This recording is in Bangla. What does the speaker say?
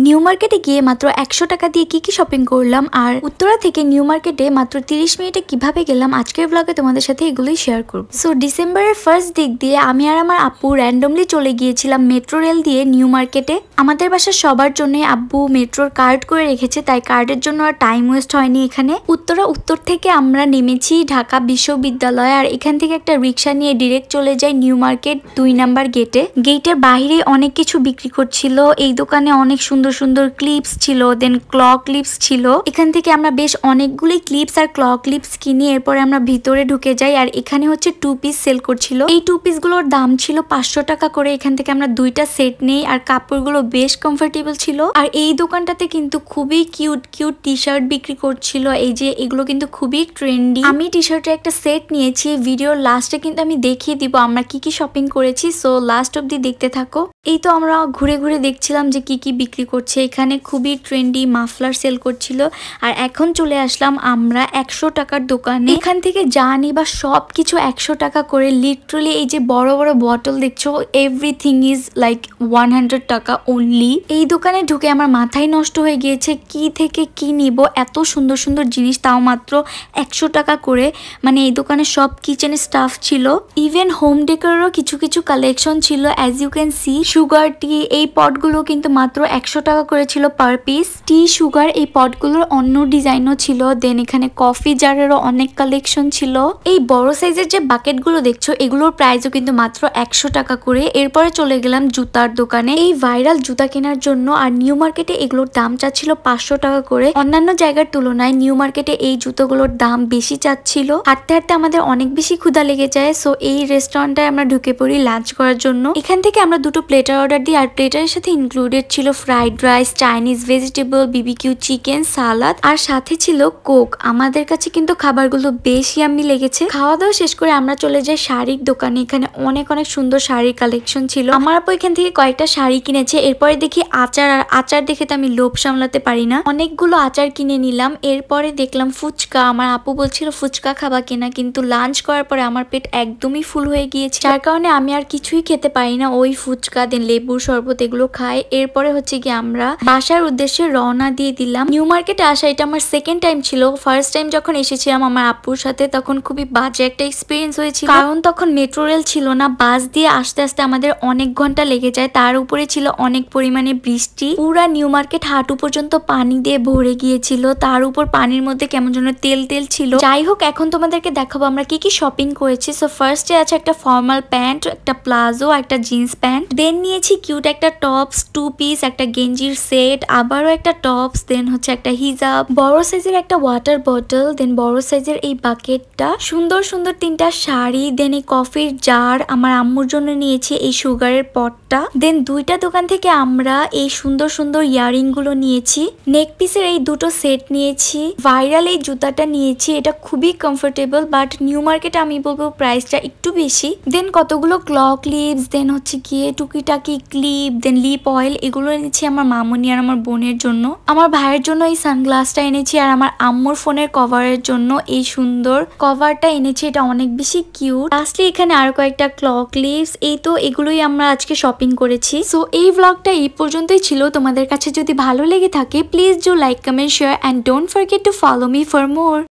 নিউ মার্কেটে গিয়ে মাত্র 100 টাকা দিয়ে কি শপিং করলাম আর উত্তরা থেকে নিউ মার্কেটে মাত্র 30 মিনিটে কিভাবে গেলাম আজকের ব্লগে তোমাদের সাথে এগুলোই শেয়ার করব। সো ডিসেম্বরের ফার্স্ট দিক দিয়ে আমি আর আমার আপু র্যান্ডমলি চলে গিয়েছিলাম মেট্রো রেল দিয়ে নিউ মার্কেটে। আমাদের বাসার সবার জন্য আব্বু মেট্রোর কার্ড করে রেখেছে, তাই কার্ডের জন্য আর টাইম ওয়েস্ট হয়নি। এখানে উত্তর থেকে আমরা নেমেছি ঢাকা বিশ্ববিদ্যালয়, আর এখান থেকে একটা রিক্সা নিয়ে ডিরেক্ট চলে যাই নিউ মার্কেট 2 নাম্বার গেটে। গেটের বাইরে অনেক কিছু বিক্রি করছিল, এই দোকানে অনেক সুন্দর সুন্দর ক্লিপস ছিল, দেন ক্ল ক্লিপস ছিল। এখান থেকে আমরা বেশ অনেকগুলি ক্লিপস আর ক্ল ক্লিপস কিনি, এরপরে আমরা ভিতরে ঢুকে যাই। আর এখানে হচ্ছে 2 পিস সেল করছিল, এই 2 পিস গুলোর দাম ছিল 500 টাকা করে। এখান থেকে আমরা 2টা সেট নেই, আর কাপড়গুলো বেশ কমফোর্টেবল ছিল। আর এই দোকানটাতে কিন্তু খুবই কিউট কিউট টি শার্ট বিক্রি করছিল, এই যে এগুলো কিন্তু খুবই ট্রেন্ডি। আমি টি শার্টের একটা সেট নিয়েছি, ভিডিওর লাস্টে কিন্তু আমি দেখিয়ে দিব আমরা কি শপিং করেছি, সো লাস্ট অব্দি দেখতে থাকো। এই তো আমরা ঘুরে ঘুরে দেখছিলাম যে কি বিক্রি করছে। এখানে খুবই ট্রেন্ডি মাফলার সেল করছিল। আর এখন চলে আসলাম আমরা 100 টাকার দোকানে। এখান থেকে যা নিবা সবকিছু 100 টাকা করে। লিটারালি এই যে বড় বড় বটল দেখছো, এভরিথিং ইজ লাইক 100 টাকা অনলি। এই দোকানে ঢুকে আমার মাথায় নষ্ট হয়ে গিয়েছে, কি থেকে কি নিব, এত সুন্দর সুন্দর জিনিস, তাও মাত্র 100 টাকা করে। মানে এই দোকানে সব কিচেন স্টাফ ছিল, ইভেন হোম ডেকোরেরও কিছু কালেকশন ছিল। As you can see sugar tea, এই পটগুলো কিন্তু মাত্র 100 টাকা করে ছিল পার পিস। টি সুগার এই পটগুলোর অন্য ডিজাইনও ছিল। দেন এখানে কফি জারেরও অনেক কালেকশন ছিল। এই বড় সাইজের যে বাকেটগুলো দেখছো, এগুলোর প্রাইসও কিন্তু মাত্র 100 টাকা করে। এরপরে চলে গেলাম জুতার দোকানে এই ভাইরাল জুতা কেনার জন্য। আর নিউ মার্কেটে এগুলোর দাম চাচ্ছিল 500 টাকা করে। অন্যান্য জায়গার তুলনায় নিউ মার্কেটে এই জুতোগুলোর দাম বেশি চাচ্ছিল। হাঁটতে হাঁটতে আমাদের অনেক বেশি ক্ষুধা লেগে যায়, সো এই রেস্টুরেন্টে আমরা ঢুকে পড়ি লাঞ্চ করার জন্য। এখান থেকে আমরা 2টো প্লেটার অর্ডার দিই, আর প্লেটারের সাথে ইনক্লুডেড ছিল fried rice, Chinese vegetable, BBQ chicken, salad, আর সাথে ছিল কোক। আমাদের কাছে কিন্তু খাবারগুলো বেশ ইয়াম্মি লেগেছে। খাওয়া দাওয়া শেষ করে আমরা চলে যাই শাড়ির দোকানে। এখানে অনেক সুন্দর শাড়ির কালেকশন ছিল। আমার আপু এখান থেকে কয়েকটা শাড়ি কিনেছে। এরপরে দেখি আচার, আর আচার দেখে তো আমি লোভ সামলাতে পারি না, অনেকগুলো আচার কিনে নিলাম। এরপরে দেখলাম ফুচকা। আমার আপু বলছিল ফুচকা খাবা কিনা, কিন্তু লাঞ্চ করার পরে আমার পেট একদমই ফুল হয়ে গিয়েছে, যার কারণে আমি আর কিছুই খেতে পারি না। ওই ফুচকা দেন লেবুর শরবত এগুলো খাই। এরপরে হচ্ছে কি আমরা বাসার উদ্দেশ্যে রওনা দিয়ে দিলাম। নিউ মার্কেটে আসা এটা আমার সেকেন্ড টাইম ছিল। ফার্স্ট টাইম যখন এসেছিলাম আমার আপুর সাথে, তখন খুবই বাজে একটা এক্সপিরিয়েন্স হয়েছিল, কারণ তখন মেট্রো রেল ছিল না। বাস দিয়ে আসতে আসতে আমাদের অনেক ঘন্টা লেগে যায়, তার উপরে ছিল অনেক পরিমাণে বৃষ্টি। পুরা নিউ মার্কেট হাঁটু পর্যন্ত পানি দিয়ে ভরে গিয়েছিল, তার উপর পানির মধ্যে কেমন যেন তেল তেল ছিল। যাই হোক, এখন তোমাদেরকে দেখাবো আমরা কি শপিং করেছি। সো ফার্স্টে আছে একটা ফর্মাল প্যান্ট, একটা প্লাজো, একটা জিন্স প্যান্ট। দেন নিয়েছি কিউট একটা টপস, 2 পিস, একটা গেঞ্জির সেট, আবারও একটা টপস, দেন হচ্ছে একটা হিজাব, বড় সাইজের একটা ওয়াটার বটল, দেন বড় সাইজের এই বাকেটটা, সুন্দর সুন্দর 3টা শাড়ি, দেন এই কফির জার। আমার আম্মুর জন্য নিয়েছি এই সুগারের পটটা। দেন 2টা দোকান থেকে আমরা এই সুন্দর সুন্দর ইয়ারিং গুলো নিয়েছি। নেক পিসের এই 2টো সেট নিয়েছি। ভাইরাল এই জুতাটা নিয়েছি, এটা খুবই কমফোর্টেবল, বাট নিউ মার্কেটে আমি বলবো প্রাইসটা একটু বেশি। দেন কতগুলো ক্ল ক্লিপস, দেন হচ্ছে গিয়ে টুকিটাকি ক্লিপ, দেন লিপ অয়েল, এগুলো এনেছি আমার মামুনি আর আমার বোনের জন্য। আমার ভাইয়ের জন্য এই সানগ্লাসটা এনেছি, আর আমার আম্মুর ফোনের কভারের জন্য এই সুন্দর কভারটা এনেছি, এটা অনেক বেশি কিউট। লাস্টলি এখানে আর কয়েকটা ক্ল ক্লিপস। এই তো এগুলোই আমরা আজকে শপিং করেছি। সো এই ব্লগটা এই পর্যন্তই ছিল। তোমাদের কাছে যদি ভালো লেগে থাকে please do like, comment, share, and don't forget to follow me for more.